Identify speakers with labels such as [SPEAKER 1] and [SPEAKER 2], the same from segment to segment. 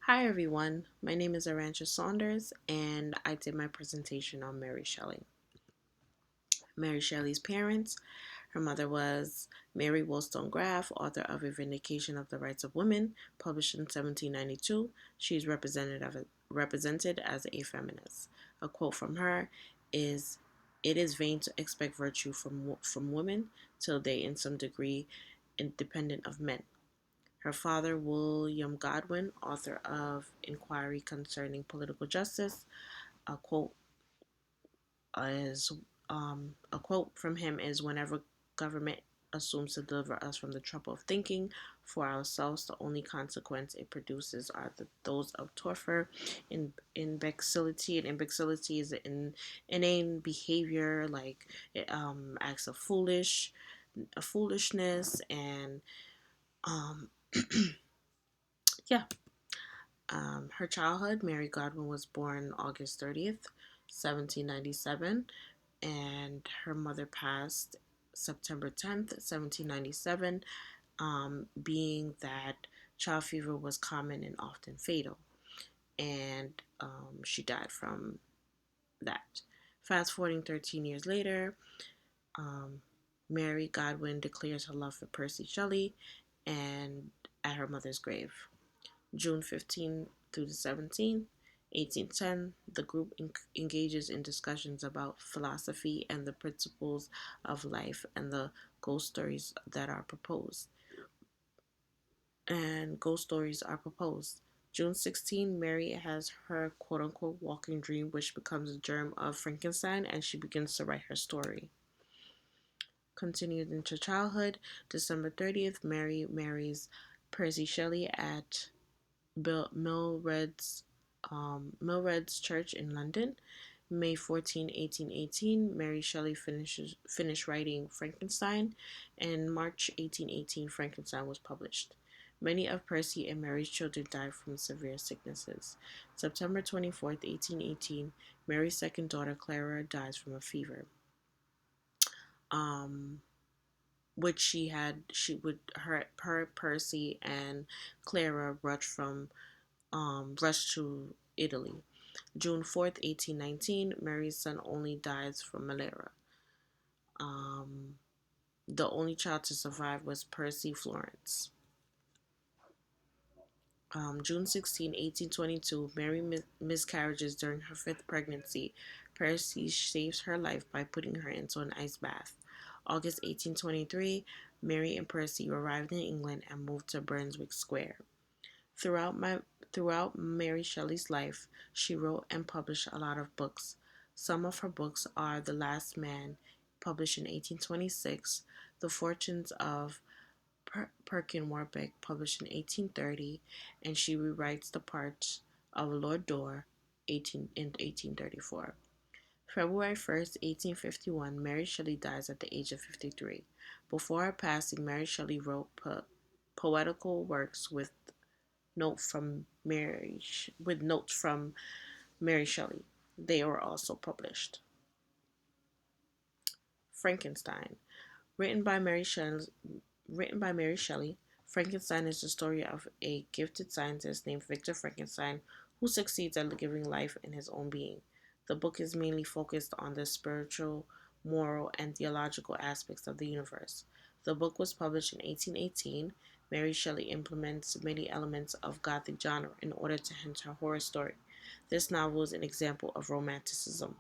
[SPEAKER 1] Hi everyone, my name is Arancha Saunders and I did my presentation on Mary Shelley. Mary Shelley's parents, her mother was Mary Wollstonecraft Graff, author of A Vindication of the Rights of Women, published in 1792. She is represented as a feminist. A quote from her is, "It is vain to expect virtue from women till they in some degree independent of men." Her father, William Godwin, author of Inquiry Concerning Political Justice, a quote is a quote from him is, "Whenever government assumes to deliver us from the trouble of thinking for ourselves, the only consequence it produces are those of torpor, imbecility, and imbecility is an inane behavior like acts of foolishness and um, yeah." Her childhood, Mary Godwin was born August 30th, 1797, and her mother passed September 10th, 1797, being that child fever was common and often fatal, and she died from that. Fast forwarding 13 years later, um, Mary Godwin declares her love for Percy Shelley and at her mother's grave. June 15 through the 17th, 1810, the group engages in discussions about philosophy and the principles of life and the ghost stories that are proposed. And ghost stories are proposed. June 16, Mary has her quote unquote walking dream, which becomes a germ of Frankenstein, and she begins to write her story. Continued into childhood, December 30th, Mary marries Percy Shelley at Milred's Church in London. May 14, 1818, Mary Shelley finished writing Frankenstein, and March 1818, Frankenstein was published. Many of Percy and Mary's children died from severe sicknesses. September 24th, 1818, Mary's second daughter Clara dies from a fever. Um, which she would her Percy and Clara rushed to Italy. June 4th, 1819, Mary's son only dies from malaria. Um, the only child to survive was Percy Florence. June 16, 1822, Mary miscarriages during her fifth pregnancy. Percy saves her life by putting her into an ice bath. August 1823, Mary and Percy arrived in England and moved to Brunswick Square. Throughout my Throughout Mary Shelley's life, she wrote and published a lot of books. Some of her books are The Last Man, published in 1826, The Fortunes of Perkin Warbeck, published in 1830, and she rewrites the part of Lord Dorr in 1834. February 1st, 1851, Mary Shelley dies at the age of 53. Before her passing, Mary Shelley wrote poetical works with notes from Mary Shelley. They were also published. Frankenstein, written by Mary Shelley. Written by Mary Shelley, Frankenstein is the story of a gifted scientist named Victor Frankenstein who succeeds at giving life in his own being. The book is mainly focused on the spiritual, moral, and theological aspects of the universe. The book was published in 1818. Mary Shelley implements many elements of Gothic genre in order to hint her horror story. This novel is an example of romanticism.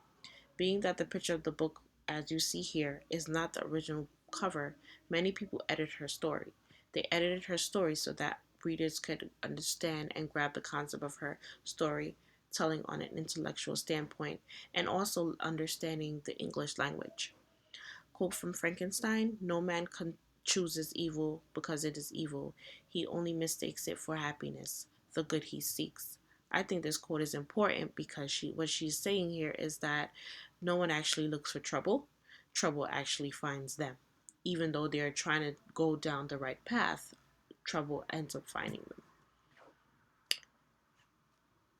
[SPEAKER 1] Being that the picture of the book, as you see here, is not the original cover, many people edited her story. They edited her story so that readers could understand and grab the concept of her story telling on an intellectual standpoint and also understanding the English language. Quote from Frankenstein: "No man chooses evil because it is evil. He only mistakes it for happiness, the good he seeks." I think this quote is important because what she's saying here is that no one actually looks for trouble. Trouble actually finds them. Even though they're trying to go down the right path, trouble ends up finding them.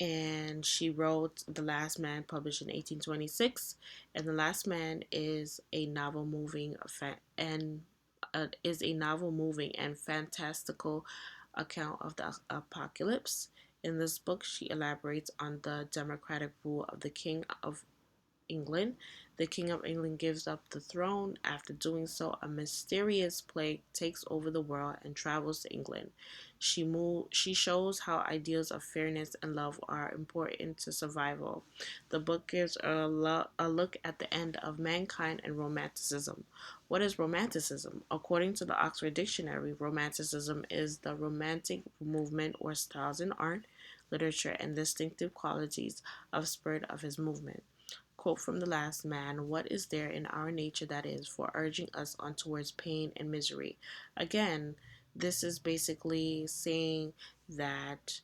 [SPEAKER 1] And she wrote The Last Man, published in 1826, and The Last Man is a novel moving and fantastical account of the apocalypse. In this book, she elaborates on the democratic rule of the King of England. The King of England gives up the throne. After doing so, a mysterious plague takes over the world and travels to England. She shows how ideals of fairness and love are important to survival. The book gives a look at the end of mankind and romanticism. What is romanticism? According to the Oxford Dictionary, romanticism is the romantic movement or styles in art, literature, and distinctive qualities of spirit of his movement. Quote from The Last Man: "What is there in our nature that is for urging us on towards pain and misery?" Again, this is basically saying that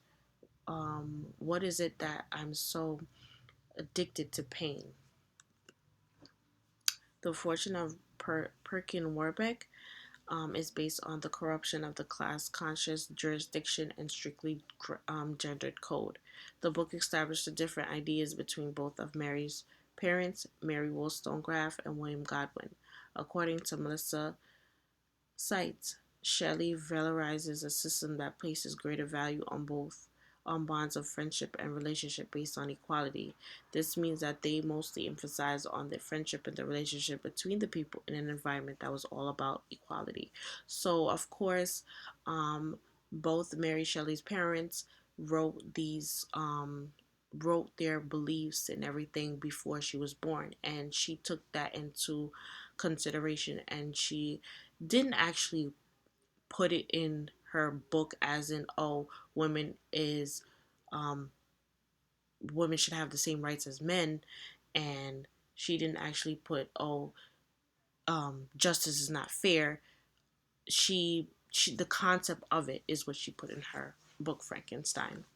[SPEAKER 1] what is it that I'm so addicted to pain? The Fortune of Perkin Warbeck is based on the corruption of the class conscious jurisdiction and strictly gendered code. The book established the different ideas between both of Mary's parents, Mary Wollstonecraft and William Godwin. According to Melissa Sites, Shelley valorizes a system that places greater value on both on bonds of friendship and relationship based on equality. This means that they mostly emphasize on the friendship and the relationship between the people in an environment that was all about equality. So, of course, um, both Mary Shelley's parents wrote these wrote their beliefs and everything before she was born, and she took that into consideration, and she didn't actually put it in her book as in, oh, women is um women should have the same rights as men, and she didn't actually put, oh, justice is not fair. She the concept of it is what she put in her book Frankenstein.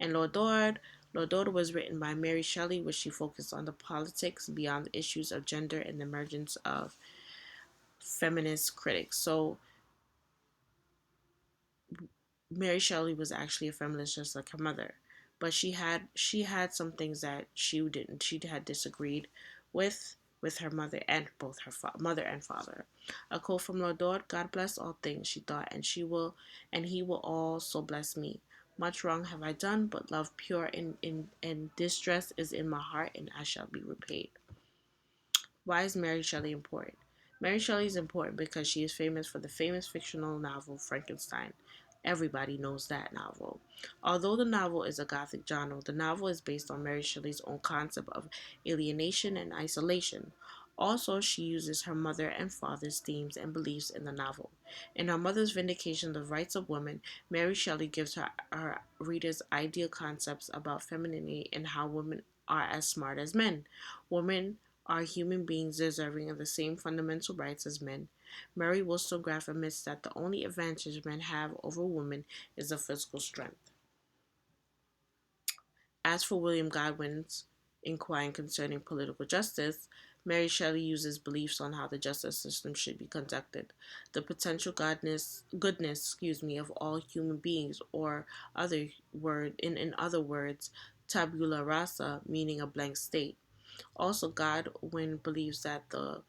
[SPEAKER 1] And Lord Dorr was written by Mary Shelley, which she focused on the politics beyond the issues of gender and the emergence of feminist critics. So Mary Shelley was actually a feminist just like her mother, but she had some things that she had disagreed with her mother and both her mother and father. A quote from Lord: "God bless all things," she thought, and He will also bless me. Much wrong have I done, but love pure in distress is in my heart, and I shall be repaid. Why is Mary Shelley important? Mary Shelley is important because she is famous for the famous fictional novel Frankenstein. Everybody knows that novel. Although the novel is a gothic genre, the novel is based on Mary Shelley's own concept of alienation and isolation. Also, she uses her mother and father's themes and beliefs in the novel. In her mother's vindication of the rights of women, Mary Shelley gives her readers ideal concepts about femininity and how women are as smart as men. Women are human beings deserving of the same fundamental rights as men. Mary Wollstonecraft admits that the only advantage men have over women is the physical strength. As for William Godwin's inquiry concerning political justice, Mary Shelley uses beliefs on how the justice system should be conducted. The potential goodness, of all human beings, or in other words, tabula rasa, meaning a blank state. Also, Godwin believes that the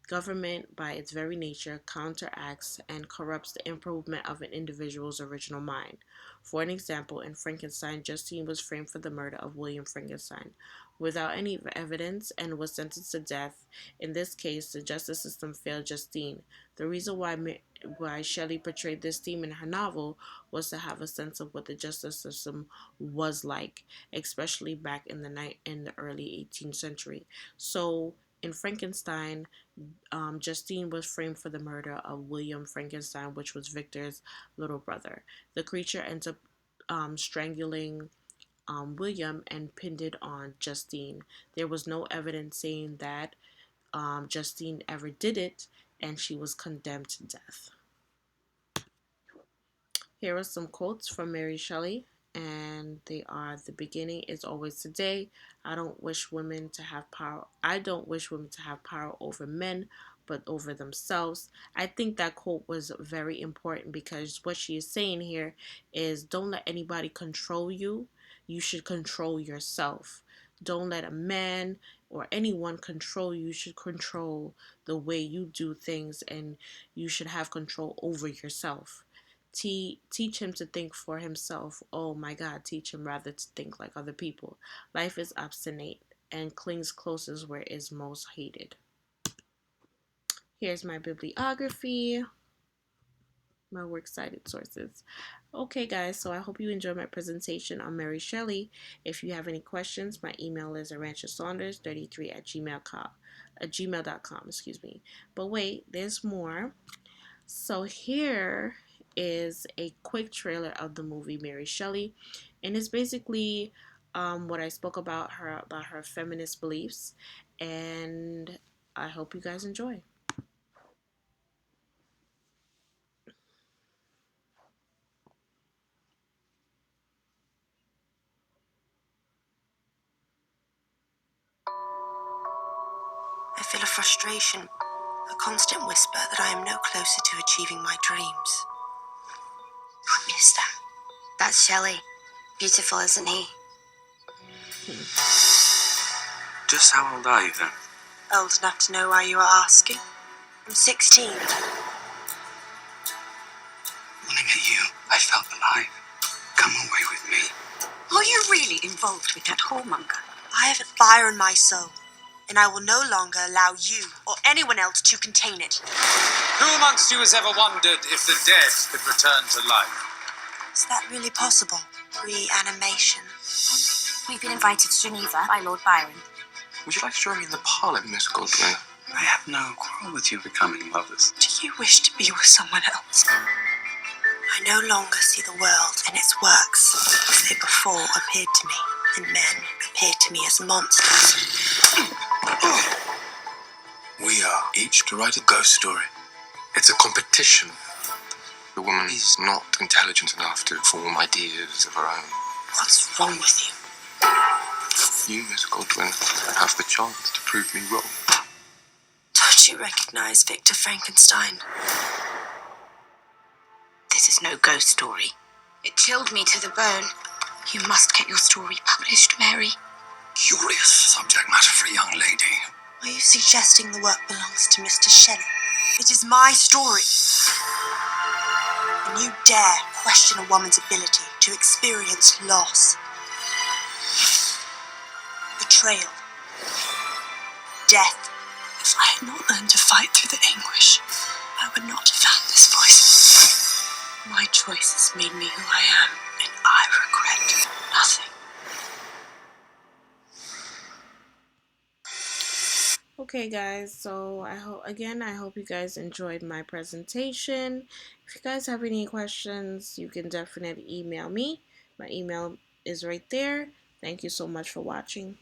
[SPEAKER 1] government, by its very nature, counteracts and corrupts the improvement of an individual's original mind. For an example, in Frankenstein, Justine was framed for the murder of William Frankenstein without any evidence and was sentenced to death. In this case, the justice system failed Justine. The reason why Shelley portrayed this theme in her novel was to have a sense of what the justice system was like, especially back in the early 18th century. So in Frankenstein, Justine was framed for the murder of William Frankenstein, which was Victor's little brother. The creature ends up strangling William and pinned it on Justine. There was no evidence saying that Justine ever did it, and she was condemned to death. Here are some quotes from Mary Shelley, and they are: "The beginning is always today. I don't wish women to have power. I don't wish women to have power over men, but over themselves." I think that quote was very important because what she is saying here is don't let anybody control you. You should control yourself. Don't let a man or anyone control you. You should control the way you do things, and you should have control over yourself. teach him to think for himself. Oh my God, teach him rather to think like other people. Life is obstinate and clings closest where it is most hated. Here's my bibliography, my works cited sources. Okay, guys, so I hope you enjoyed my presentation on Mary Shelley. If you have any questions, my email is aranchasaunders33 at gmail.com, excuse me. But wait, there's more. So here is a quick trailer of the movie Mary Shelley, and it's basically what I spoke about her feminist beliefs, and I hope you guys enjoy.
[SPEAKER 2] I feel a frustration, a constant whisper that I am no closer to achieving my dreams. Who is that? That's Shelley. Beautiful, isn't he?
[SPEAKER 3] Just how old are you then?
[SPEAKER 2] Old enough to know why you are asking. I'm 16.
[SPEAKER 3] Looking at you, I felt alive. Come away with me.
[SPEAKER 2] Are you really involved with that whoremonger? I have a fire in my soul, and I will no longer allow you or anyone else to contain it.
[SPEAKER 4] Who amongst you has ever wondered if the dead could return to life?
[SPEAKER 2] Is that really possible? Reanimation.
[SPEAKER 5] We've been invited to Geneva by Lord Byron.
[SPEAKER 3] Would you like to join me in the parlour, Miss Goldwyn? I have no quarrel with you becoming lovers.
[SPEAKER 2] Do you wish to be with someone else? I no longer see the world and its works as they before appeared to me, and men appear to me as monsters.
[SPEAKER 3] We are each to write a ghost story. It's a competition. The woman is not intelligent enough to form ideas of her own.
[SPEAKER 2] What's wrong with you?
[SPEAKER 3] You, Miss Goldwyn, have the chance to prove me wrong.
[SPEAKER 2] Don't you recognize Victor Frankenstein?
[SPEAKER 5] This is no ghost story. It chilled me to the bone. You must get your story published, Mary.
[SPEAKER 3] Curious subject matter for a young lady.
[SPEAKER 2] Are you suggesting the work belongs to Mr. Shelley? It is my story. And you dare question a woman's ability to experience loss, betrayal, death. If I had not learned to fight through the anguish, I would not have found this voice. My choices made me who I am, and I regret nothing.
[SPEAKER 1] Okay, guys, so I hope you guys enjoyed my presentation. If you guys have any questions, you can definitely email me. My email is right there. Thank you so much for watching.